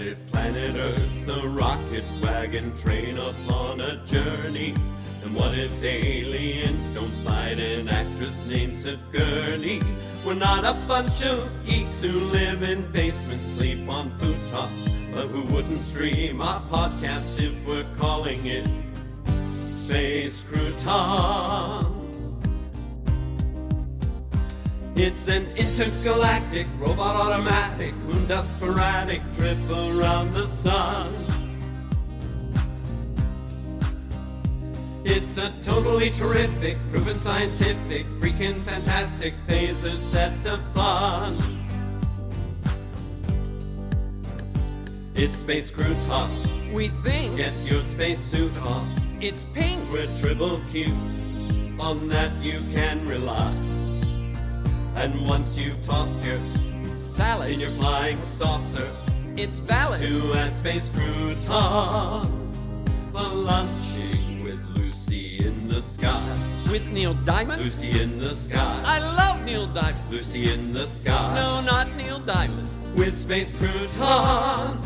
deserted planet Earth's a rocket wagon train upon a journey. And what if aliens don't fight an actress named Sigourney? We're not a bunch of geeks who live in basements, sleep on futon's, but who wouldn't stream our podcast if we're calling it Space Croutons. It's an intergalactic, robot automatic, moon dust sporadic trip around the sun. It's a totally terrific, proven scientific, freaking fantastic phaser set to fun. It's Space Croutons. We think Get your spacesuit on. it's pink. We're triple cute, on that you can rely. And once you've tossed your Salad. in your flying saucer It's valid. to add Space Croutons for lunching with Lucy in the sky. With Neil Diamond. Lucy in the sky. I love Neil Diamond. Lucy in the sky. No, not Neil Diamond. With Space Croutons.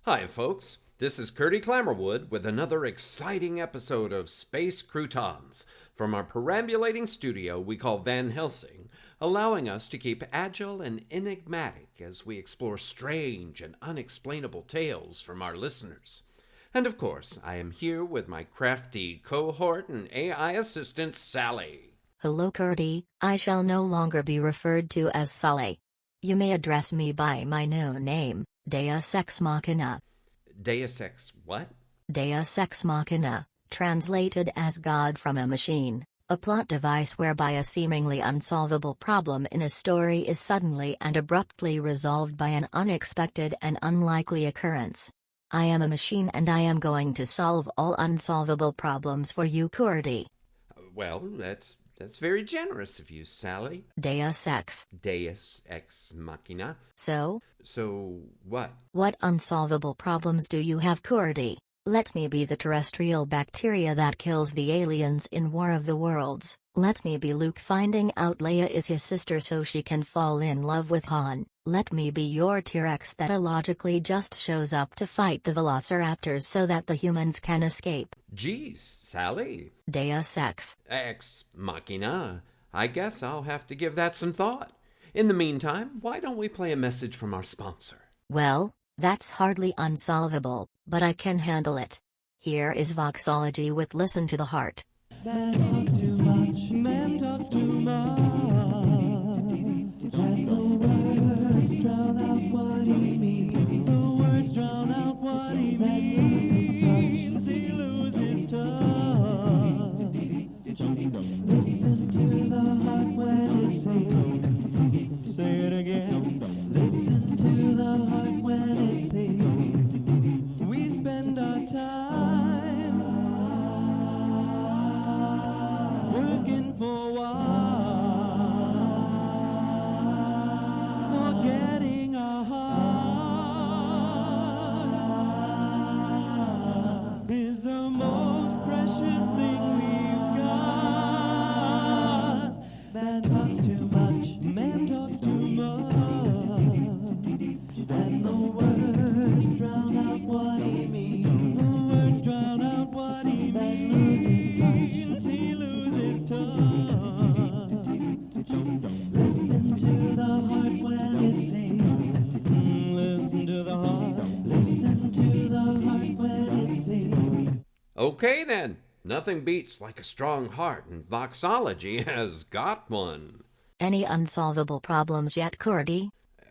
Hi, folks. This is Curdy Clammerwood with another exciting episode of Space Croutons from our perambulating studio we call Van Helsing, allowing us to keep agile and enigmatic as we explore strange and unexplainable tales from our listeners. And of course, I am here with my crafty cohort and AI assistant, Sally. Hello, Curdy. I shall no longer be referred to as Sully. You may address me by my new name, Deus Ex Machina. Deus Ex what? Deus Ex Machina, translated as God from a machine, a plot device whereby a seemingly unsolvable problem in a story is suddenly and abruptly resolved by an unexpected and unlikely occurrence. I am a machine and I am going to solve all unsolvable problems for you, Curdy. Well, that's very generous of you, Sally. Deus Ex. Deus Ex Machina. So What? what unsolvable problems do you have, Curdy? Let me be the terrestrial bacteria that kills the aliens in War of the Worlds. Let me be Luke finding out Leia is his sister so she can fall in love with Han. Let me be your T-Rex that illogically just shows up to fight the velociraptors so that the humans can escape. Geez, Sally. Deus Ex. Ex Machina. I guess I'll have to give that some thought. In the meantime, why don't we play a message from our sponsor? Well, that's hardly unsolvable, but I can handle it. Here is Voxology with Listen to the Heart. Man talks too much, man talks too much. And the words drown out what he means. The words drown out what he means. He loses touch. Listen to the heart when it sings. Say it again. Listen to the heart when it sings. We spend our time working for what? Forgetting our heart is the most precious thing we've got. Man talks too much, man talks too much, and the words drown out what he means. The words drown out what he means. He loses touch. Listen to the heart when it sings. Listen to the heart. Listen to the heart when it sings. Okay then. Nothing beats like a strong heart, and Voxology has got one. Any unsolvable problems yet, Curdy?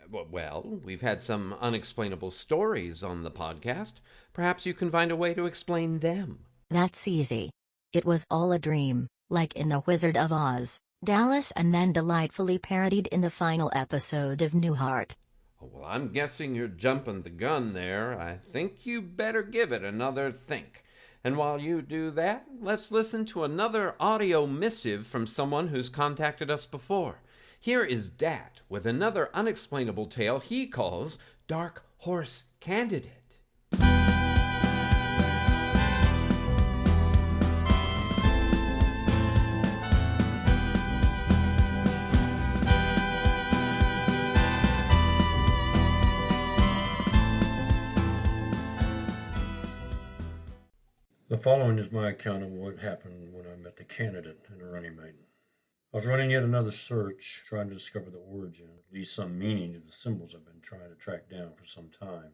Well, we've had some unexplainable stories on the podcast. Perhaps you can find a way to explain them. That's easy. It was all a dream, like in The Wizard of Oz, Dallas, and then delightfully parodied in the final episode of Newhart. Well, I'm guessing you're jumping the gun there. I think you better give it another think. And while you do that, let's listen to another audio missive from someone who's contacted us before. Here is Dat with another unexplainable tale he calls Dark Horse Candidate. The following is my account of what happened when I met the candidate and her running mate. I was running yet another search, trying to discover the origin, at least some meaning to the symbols I've been trying to track down for some time.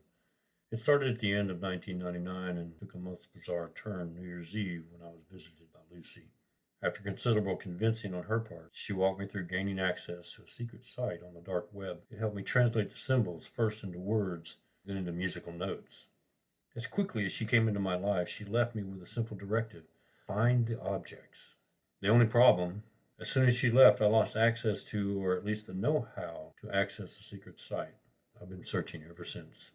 It started at the end of 1999 and took a most bizarre turn New Year's Eve when I was visited by Lucy. After considerable convincing on her part, she walked me through gaining access to a secret site on the dark web. It helped me translate the symbols first into words, then into musical notes. As quickly as she came into my life, she left me with a simple directive: find the objects. The only problem, as soon as she left, I lost access to, or at least the know-how to access the secret site. I've been searching ever since.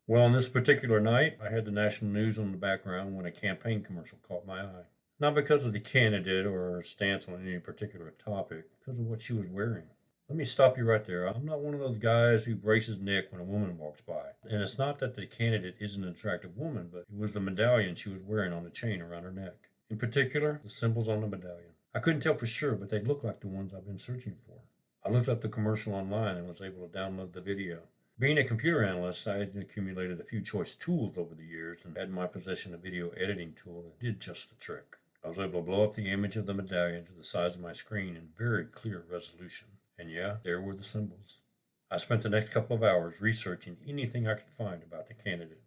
Well, on this particular night, I had the national news on the background when a campaign commercial caught my eye. Not because of the candidate or her stance on any particular topic, because of what she was wearing. Let me stop you right there. I'm not one of those guys who breaks his neck when a woman walks by. And it's not that the candidate isn't an attractive woman, but it was the medallion she was wearing on the chain around her neck. In particular, the symbols on the medallion. I couldn't tell for sure, but they looked like the ones I've been searching for. I looked up the commercial online and was able to download the video. Being a computer analyst, I had accumulated a few choice tools over the years and had in my possession a video editing tool that did just the trick. I was able to blow up the image of the medallion to the size of my screen in very clear resolution. And yeah, there were the symbols. I spent the next couple of hours researching anything I could find about the candidate.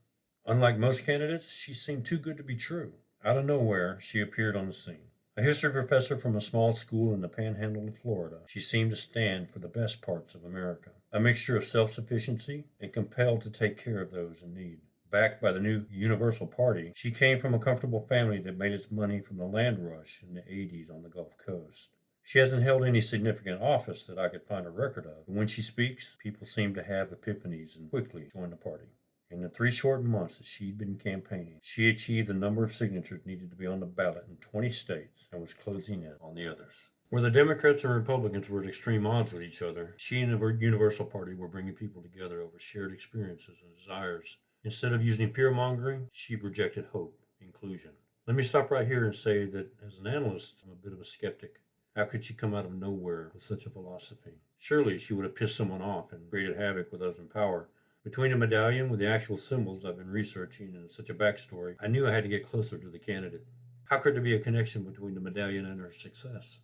Unlike most candidates, she seemed too good to be true. Out of nowhere, she appeared on the scene. A history professor from a small school in the panhandle of Florida, she seemed to stand for the best parts of America. A mixture of self-sufficiency and compelled to take care of those in need. Backed by the new Universal Party, she came from a comfortable family that made its money from the land rush in the 80s on the Gulf Coast. She hasn't held any significant office that I could find a record of, but when she speaks, people seem to have epiphanies and quickly join the party. In the 3 short months that she'd been campaigning, she achieved the number of signatures needed to be on the ballot in 20 states and was closing in on the others. Where the Democrats and Republicans were at extreme odds with each other, she and the Universal Party were bringing people together over shared experiences and desires. Instead of using fear-mongering, she projected hope, inclusion. Let me stop right here and say that as an analyst, I'm a bit of a skeptic. How could she come out of nowhere with such a philosophy? Surely she would have pissed someone off and created havoc with those in power. Between a medallion with the actual symbols I've been researching and such a backstory, I knew I had to get closer to the candidate. How could there be a connection between the medallion and her success?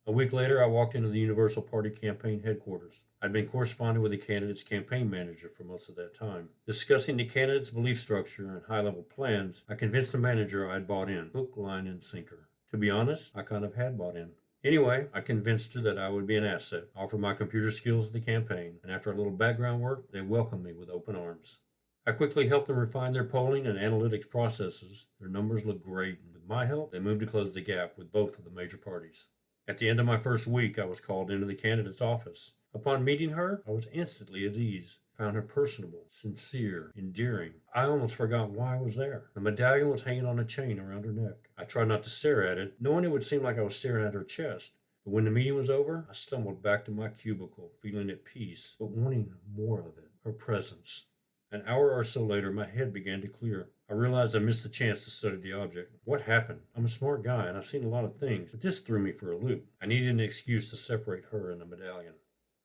A week later, I walked into the Universal Party campaign headquarters. I'd been corresponding with the candidate's campaign manager for most of that time. Discussing the candidate's belief structure and high-level plans, I convinced the manager I'd bought in, hook, line, and sinker. To be honest, I kind of had bought in. Anyway, I convinced her that I would be an asset, offer my computer skills to the campaign, and after a little background work, they welcomed me with open arms. I quickly helped them refine their polling and analytics processes. Their numbers looked great, and with my help, they moved to close the gap with both of the major parties. At the end of my first week, I was called into the candidate's office. Upon meeting her, I was instantly at ease. Found her personable, sincere, endearing. I almost forgot why I was there. The medallion was hanging on a chain around her neck. I tried not to stare at it, knowing it would seem like I was staring at her chest. But when the meeting was over, I stumbled back to my cubicle, feeling at peace, but wanting more of it, her presence. An hour or so later, my head began to clear. I realized I missed the chance to study the object. What happened? I'm a smart guy, and I've seen a lot of things, but this threw me for a loop. I needed an excuse to separate her and the medallion.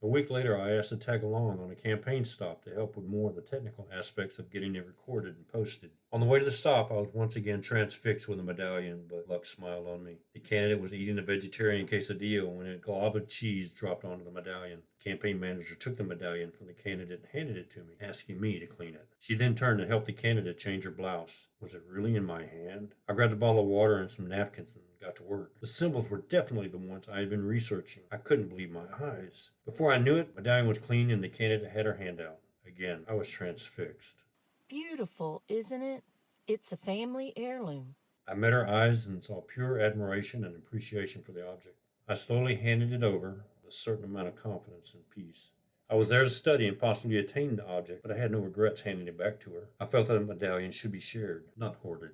A week later, I asked to tag along on a campaign stop to help with more of the technical aspects of getting it recorded and posted. On the way to the stop, I was once again transfixed with a medallion, but luck smiled on me. The candidate was eating a vegetarian quesadilla when a glob of cheese dropped onto the medallion. The campaign manager took the medallion from the candidate and handed it to me, asking me to clean it. She then turned and helped the candidate change her blouse. Was it really in my hand? I grabbed a bottle of water and some napkins and got to work. The symbols were definitely the ones I had been researching. I couldn't believe my eyes. Before I knew it, the medallion was clean and the candidate had her hand out. Again, I was transfixed. Beautiful, isn't it? It's a family heirloom. I met her eyes and saw pure admiration and appreciation for the object. I slowly handed it over with a certain amount of confidence and peace. I was there to study and possibly attain the object, but I had no regrets handing it back to her. I felt that a medallion should be shared, not hoarded.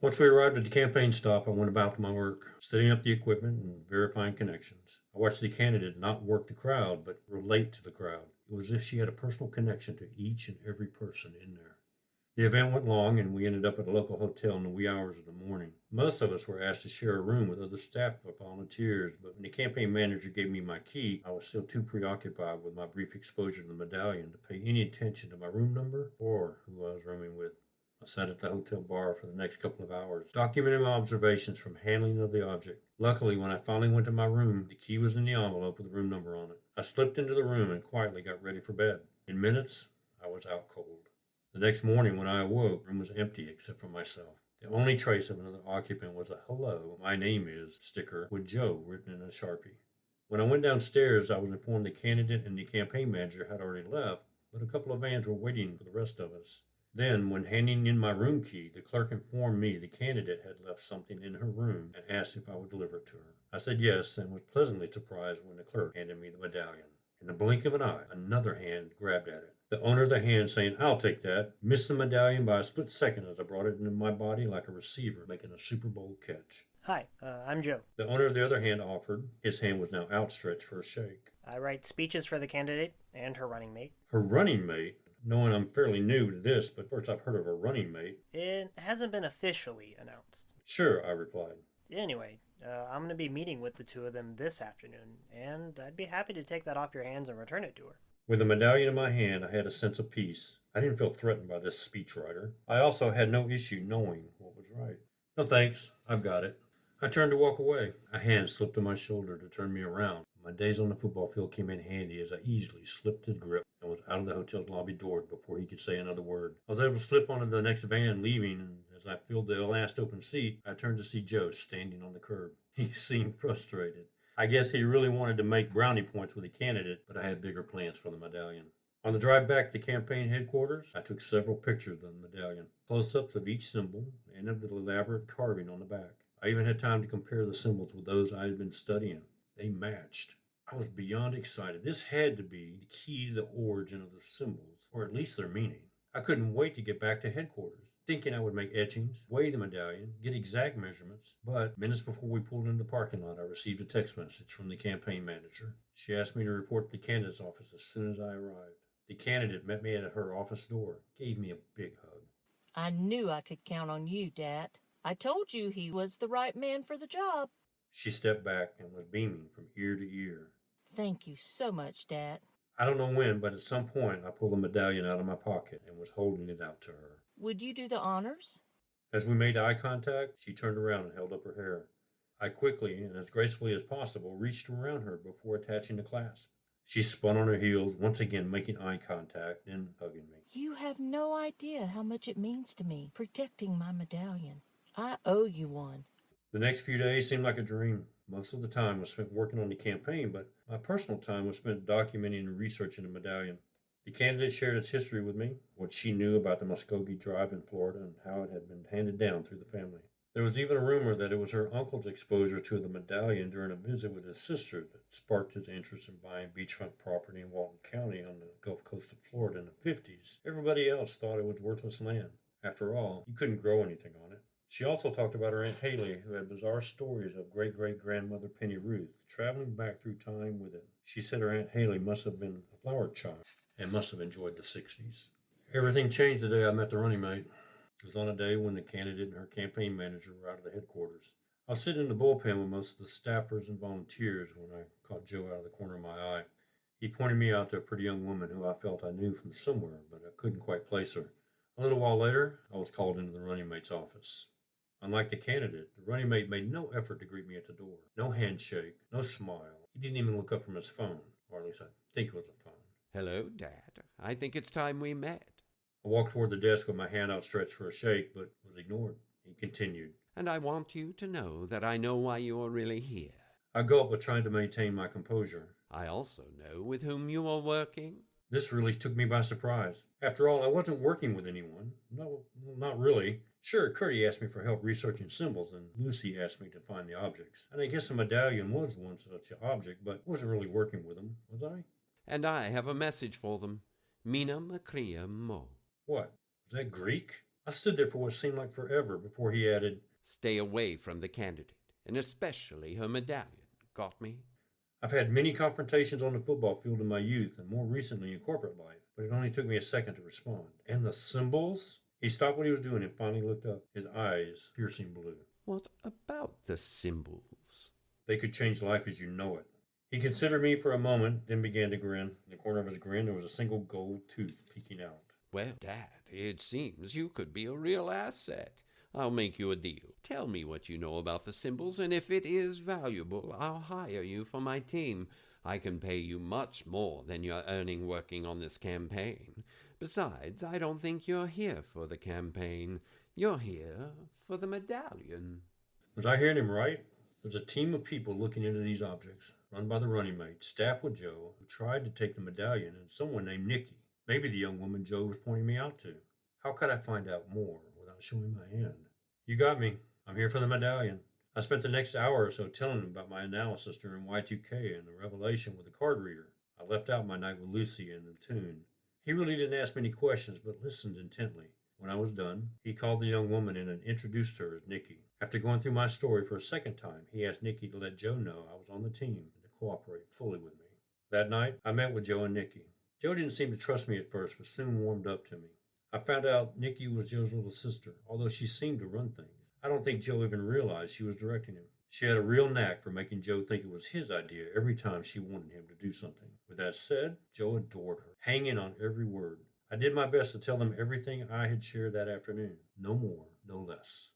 Once we arrived at the campaign stop, I went about my work, setting up the equipment and verifying connections. I watched the candidate not work the crowd, but relate to the crowd. It was as if she had a personal connection to each and every person in there. The event went long, and we ended up at a local hotel in the wee hours of the morning. Most of us were asked to share a room with other staff or volunteers, but when the campaign manager gave me my key, I was still too preoccupied with my brief exposure to the medallion to pay any attention to my room number or who I was rooming with. I sat at the hotel bar for the next couple of hours, documenting my observations from handling of the object. Luckily, when I finally went to my room, the key was in the envelope with the room number on it. I slipped into the room and quietly got ready for bed. In minutes, I was out cold. The next morning when I awoke, the room was empty except for myself. The only trace of another occupant was a "Hello, my name is" sticker with Joe written in a Sharpie. When I went downstairs, I was informed the candidate and the campaign manager had already left, but a couple of vans were waiting for the rest of us. Then, when handing in my room key, the clerk informed me the candidate had left something in her room and asked if I would deliver it to her. I said yes and was pleasantly surprised when the clerk handed me the medallion. In the blink of an eye, another hand grabbed at it. The owner of the hand, saying, "I'll take that," missed the medallion by a split second as I brought it into my body like a receiver making a Super Bowl catch. Hi, I'm Joe. The owner of the other hand offered. His hand was now outstretched for a shake. I write speeches for the candidate and her running mate. Her running mate? Knowing I'm fairly new to this, but first I've heard of a running mate. It hasn't been officially announced. Sure, I replied. Anyway, I'm going to be meeting with the two of them this afternoon, and I'd be happy to take that off your hands and return it to her. With the medallion in my hand, I had a sense of peace. I didn't feel threatened by this speechwriter. I also had no issue knowing what was right. No thanks, I've got it. I turned to walk away. A hand slipped on my shoulder to turn me around. My days on the football field came in handy as I easily slipped his grip and was out of the hotel's lobby door before he could say another word. I was able to slip onto the next van leaving, and as I filled the last open seat, I turned to see Joe standing on the curb. He seemed frustrated. I guess he really wanted to make brownie points with the candidate, but I had bigger plans for the medallion. On the drive back to campaign headquarters, I took several pictures of the medallion, close-ups of each symbol and of the elaborate carving on the back. I even had time to compare the symbols with those I had been studying. They matched. I was beyond excited. This had to be the key to the origin of the symbols, or at least their meaning. I couldn't wait to get back to headquarters, thinking I would make etchings, weigh the medallion, get exact measurements. But minutes before we pulled into the parking lot, I received a text message from the campaign manager. She asked me to report to the candidate's office as soon as I arrived. The candidate met me at her office door, gave me a big hug. I knew I could count on you, Dad. I told you he was the right man for the job. She stepped back and was beaming from ear to ear. Thank you so much, Dad. I don't know when, but at some point I pulled the medallion out of my pocket and was holding it out to her. Would you do the honors? As we made eye contact, she turned around and held up her hair. I quickly, and as gracefully as possible, reached around her before attaching the clasp. She spun on her heels, once again making eye contact, then hugging me. You have no idea how much it means to me, protecting my medallion. I owe you one. The next few days seemed like a dream. Most of the time was spent working on the campaign, but my personal time was spent documenting and researching the medallion. The candidate shared its history with me, what she knew about the Muskogee Drive in Florida and how it had been handed down through the family. There was even a rumor that it was her uncle's exposure to the medallion during a visit with his sister that sparked his interest in buying beachfront property in Walton County on the Gulf Coast of Florida in the 50s. Everybody else thought it was worthless land. After all, you couldn't grow anything on it. She also talked about her Aunt Haley, who had bizarre stories of great-great-grandmother Penny Ruth traveling back through time with it. She said her Aunt Haley must have been a flower child and must have enjoyed the 60s. Everything changed the day I met the running mate. It was on a day when the candidate and her campaign manager were out of the headquarters. I was sitting in the bullpen with most of the staffers and volunteers when I caught Joe out of the corner of my eye. He pointed me out to a pretty young woman who I felt I knew from somewhere, but I couldn't quite place her. A little while later, I was called into the running mate's office. Unlike the candidate, the running mate made no effort to greet me at the door. No handshake, no smile. He didn't even look up from his phone, or at least I think it was a phone. Hello, Dad. I think it's time we met. I walked toward the desk with my hand outstretched for a shake, but was ignored. He continued. And I want you to know that I know why you are really here. I gulped, but trying to maintain my composure. I also know with whom you are working. This really took me by surprise. After all, I wasn't working with anyone. No, not really. Sure, Curdy asked me for help researching symbols, and Lucy asked me to find the objects. And I guess the medallion was one such object, but I wasn't really working with them, was I? And I have a message for them. Mina Makria Mo. What? Was that Greek? I stood there for what seemed like forever before he added, Stay away from the candidate, and especially her medallion. Got me? I've had many confrontations on the football field in my youth and more recently in corporate life, but it only took me a second to respond. And the symbols? He stopped what he was doing and finally looked up, his eyes piercing blue. What about the symbols? They could change life as you know it. He considered me for a moment, then began to grin. In the corner of his grin, there was a single gold tooth peeking out. Well, Dad, it seems you could be a real asset. I'll make you a deal. Tell me what you know about the symbols, and if it is valuable, I'll hire you for my team. I can pay you much more than you're earning working on this campaign. Besides, I don't think you're here for the campaign. You're here for the medallion. Was I hearing him right? There's a team of people looking into these objects, run by the running mate, staffed with Joe, who tried to take the medallion, and someone named Nikki. Maybe the young woman Joe was pointing me out to. How could I find out more without showing my hand? You got me. I'm here for the medallion. I spent the next hour or so telling him about my analysis during Y2K and the revelation with the card reader. I left out my night with Lucy and the tune. He really didn't ask many questions, but listened intently. When I was done, he called the young woman in and introduced her as Nikki. After going through my story for a second time, he asked Nikki to let Joe know I was on the team and to cooperate fully with me. That night, I met with Joe and Nikki. Joe didn't seem to trust me at first, but soon warmed up to me. I found out Nikki was Joe's little sister, although she seemed to run things. I don't think Joe even realized she was directing him. She had a real knack for making Joe think it was his idea every time she wanted him to do something. With that said, Joe adored her, hanging on every word. I did my best to tell them everything I had shared that afternoon. No more, no less.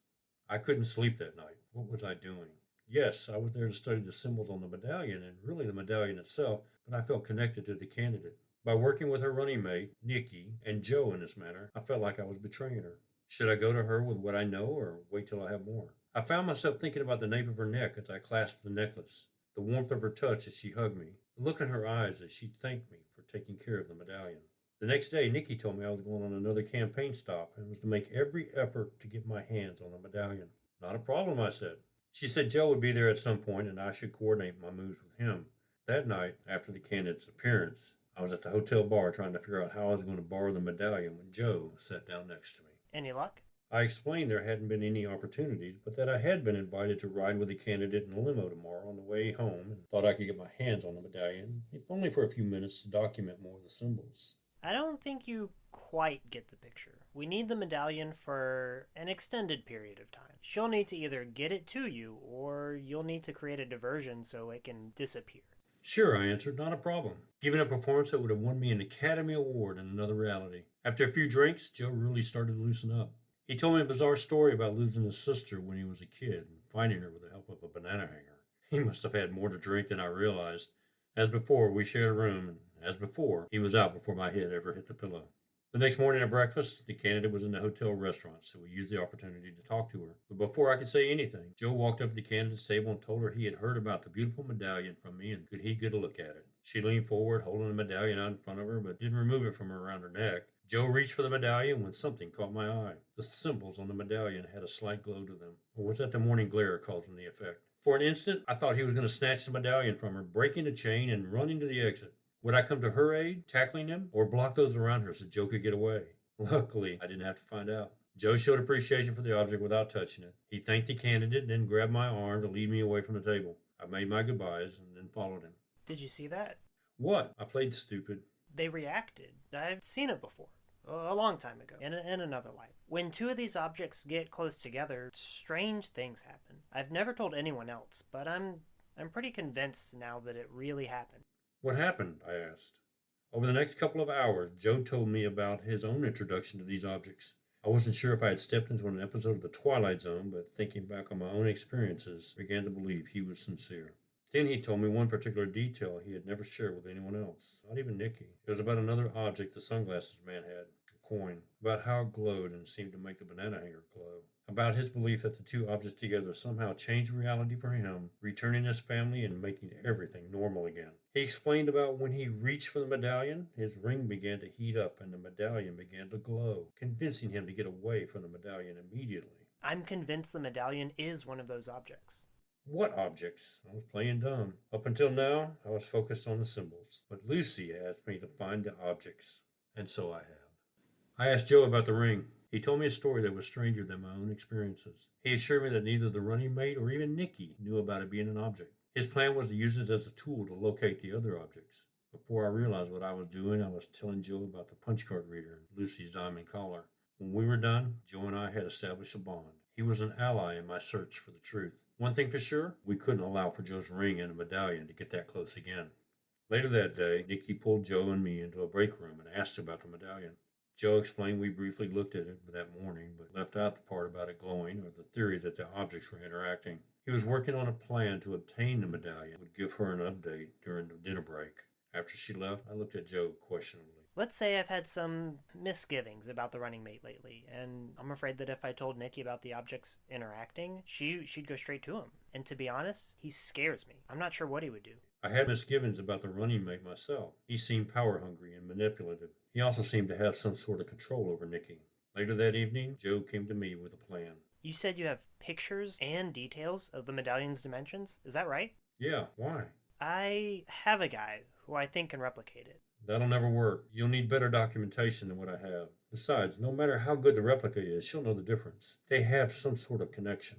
I couldn't sleep that night. What was I doing? Yes, I was there to study the symbols on the medallion and really the medallion itself, but I felt connected to the candidate. By working with her running mate, Nikki, and Joe in this manner, I felt like I was betraying her. Should I go to her with what I know or wait till I have more? I found myself thinking about the nape of her neck as I clasped the necklace, the warmth of her touch as she hugged me, the look in her eyes as she thanked me for taking care of the medallion. The next day, Nikki told me I was going on another campaign stop and was to make every effort to get my hands on the medallion. Not a problem, I said. She said Joe would be there at some point and I should coordinate my moves with him. That night, after the candidate's appearance, I was at the hotel bar trying to figure out how I was going to borrow the medallion when Joe sat down next to me. Any luck? I explained there hadn't been any opportunities, but that I had been invited to ride with the candidate in a limo tomorrow on the way home and thought I could get my hands on the medallion, if only for a few minutes to document more of the symbols. I don't think you quite get the picture. We need the medallion for an extended period of time. She'll need to either get it to you, or you'll need to create a diversion so it can disappear. Sure, I answered, not a problem. Giving a performance that would have won me an Academy Award in another reality. After a few drinks, Joe really started to loosen up. He told me a bizarre story about losing his sister when he was a kid and finding her with the help of a banana hanger. He must have had more to drink than I realized. As before, we shared a room, and as before, he was out before my head ever hit the pillow. The next morning at breakfast, the candidate was in the hotel restaurant, so we used the opportunity to talk to her. But before I could say anything, Joe walked up to the candidate's table and told her he had heard about the beautiful medallion from me and could he get a look at it. She leaned forward, holding the medallion out in front of her, but didn't remove it from her around her neck. Joe reached for the medallion when something caught my eye. The symbols on the medallion had a slight glow to them. Or was that the morning glare causing the effect? For an instant, I thought he was going to snatch the medallion from her, breaking the chain and running to the exit. Would I come to her aid, tackling him, or block those around her so Joe could get away? Luckily, I didn't have to find out. Joe showed appreciation for the object without touching it. He thanked the candidate, then grabbed my arm to lead me away from the table. I made my goodbyes and then followed him. Did you see that? What? I played stupid. They reacted. I've seen it before. A long time ago, in another life. When two of these objects get close together, strange things happen. I've never told anyone else, but I'm pretty convinced now that it really happened. What happened? I asked. Over the next couple of hours, Joe told me about his own introduction to these objects. I wasn't sure if I had stepped into an episode of The Twilight Zone, but thinking back on my own experiences, began to believe he was sincere. Then he told me one particular detail he had never shared with anyone else, not even Nikki. It was about another object the sunglasses man had, a coin, about how it glowed and seemed to make the banana hanger glow, about his belief that the two objects together somehow changed reality for him, returning his family and making everything normal again. He explained about when he reached for the medallion, his ring began to heat up and the medallion began to glow, convincing him to get away from the medallion immediately. I'm convinced the medallion is one of those objects. What objects? I was playing dumb. Up until now, I was focused on the symbols, but Lucy asked me to find the objects, and so I have. I asked Joe about the ring. He told me a story that was stranger than my own experiences. He assured me that neither the running mate or even Nikki knew about it being an object. His plan was to use it as a tool to locate the other objects. Before I realized what I was doing, I was telling Joe about the punch card reader and Lucy's diamond collar. When we were done, Joe and I had established a bond. He was an ally in my search for the truth. One thing for sure, we couldn't allow for Joe's ring and a medallion to get that close again. Later that day, Nikki pulled Joe and me into a break room and asked about the medallion. Joe explained we briefly looked at it that morning, but left out the part about it glowing or the theory that the objects were interacting. He was working on a plan to obtain the medallion, would give her an update during the dinner break. After she left, I looked at Joe questionably. Let's say I've had some misgivings about the running mate lately, and I'm afraid that if I told Nikki about the objects interacting, she'd go straight to him. And to be honest, he scares me. I'm not sure what he would do. I had misgivings about the running mate myself. He seemed power-hungry and manipulative. He also seemed to have some sort of control over Nikki. Later that evening, Joe came to me with a plan. You said you have pictures and details of the medallion's dimensions? Is that right? Yeah, why? I have a guy who I think can replicate it. That'll never work. You'll need better documentation than what I have. Besides, no matter how good the replica is, she'll know the difference. They have some sort of connection.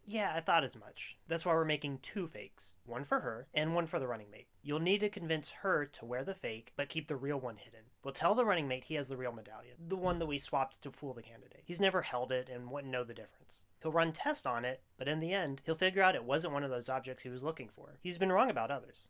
Yeah, I thought as much. That's why we're making 2 fakes. One for her, and one for the running mate. You'll need to convince her to wear the fake, but keep the real one hidden. We'll tell the running mate he has the real medallion, the one that we swapped to fool the candidate. He's never held it and wouldn't know the difference. He'll run tests on it, but in the end, he'll figure out it wasn't one of those objects he was looking for. He's been wrong about others.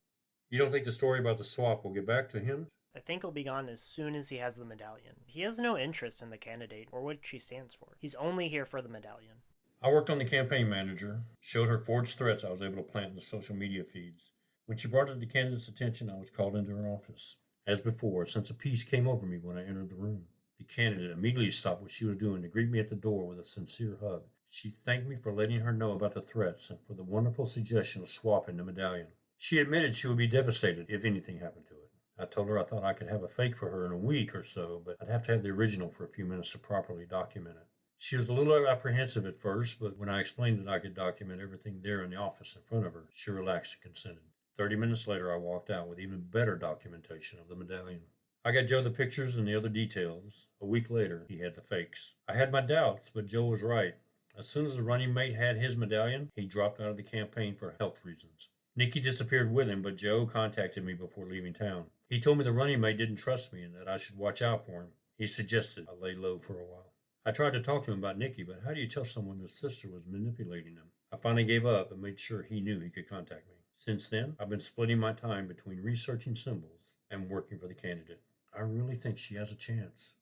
You don't think the story about the swap will get back to him? I think he'll be gone as soon as he has the medallion. He has no interest in the candidate or what she stands for. He's only here for the medallion. I worked on the campaign manager, showed her forged threats I was able to plant in the social media feeds. When she brought it to the candidate's attention, I was called into her office. As before, a sense of peace came over me when I entered the room. The candidate immediately stopped what she was doing to greet me at the door with a sincere hug. She thanked me for letting her know about the threats and for the wonderful suggestion of swapping the medallion. She admitted she would be devastated if anything happened to it. I told her I thought I could have a fake for her in a week or so, but I'd have to have the original for a few minutes to properly document it. She was a little apprehensive at first, but when I explained that I could document everything there in the office in front of her, she relaxed and consented. 30 minutes later, I walked out with even better documentation of the medallion. I got Joe the pictures and the other details. A week later, he had the fakes. I had my doubts, but Joe was right. As soon as the running mate had his medallion, he dropped out of the campaign for health reasons. Nikki disappeared with him, but Joe contacted me before leaving town. He told me the running mate didn't trust me and that I should watch out for him. He suggested I lay low for a while. I tried to talk to him about Nikki, but how do you tell someone their sister was manipulating them? I finally gave up and made sure he knew he could contact me. Since then, I've been splitting my time between researching symbols and working for the candidate. I really think she has a chance.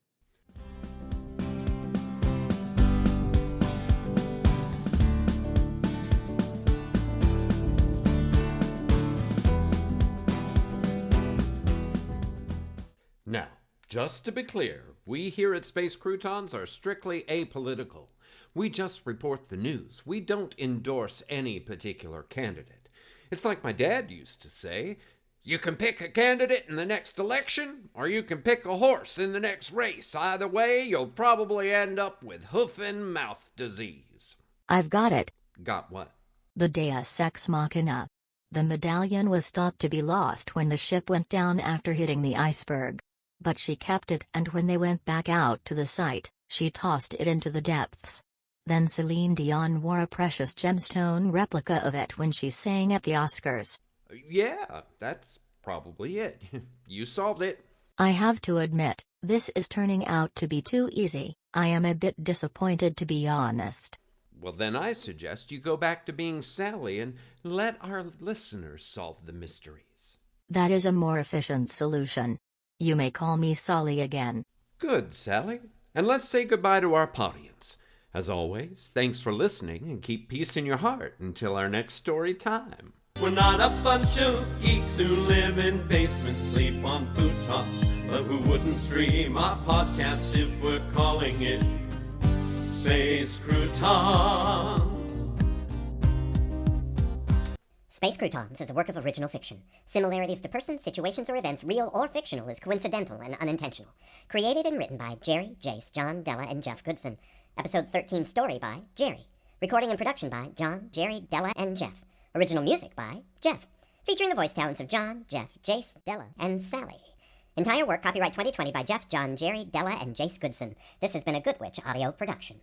Now, just to be clear, we here at Space Croutons are strictly apolitical. We just report the news. We don't endorse any particular candidate. It's like my dad used to say, you can pick a candidate in the next election, or you can pick a horse in the next race. Either way, you'll probably end up with hoof and mouth disease. I've got it. Got what? The Deus Ex Machina. The medallion was thought to be lost when the ship went down after hitting the iceberg. But she kept it, and when they went back out to the site, she tossed it into the depths. Then Celine Dion wore a precious gemstone replica of it when she sang at the Oscars. Yeah, that's probably it. You solved it. I have to admit, this is turning out to be too easy. I am a bit disappointed, to be honest. Well, then I suggest you go back to being Sally and let our listeners solve the mysteries. That is a more efficient solution. You may call me Solly again. Good, Sally. And let's say goodbye to our audience. As always, thanks for listening and keep peace in your heart until our next story time. We're not a bunch of geeks who live in basements, sleep on futons, but who wouldn't stream our podcast if we're calling it Space Croutons. Space Croutons is a work of original fiction. Similarities to persons, situations, or events, real or fictional, is coincidental and unintentional. Created and written by Jerry, Jace, John, Della, and Jeff Goodson. Episode 13 story by Jerry. Recording and production by John, Jerry, Della, and Jeff. Original music by Jeff. Featuring the voice talents of John, Jeff, Jace, Della, and Sally. Entire work copyright 2020 by Jeff, John, Jerry, Della, and Jace Goodson. This has been a Good Witch audio production.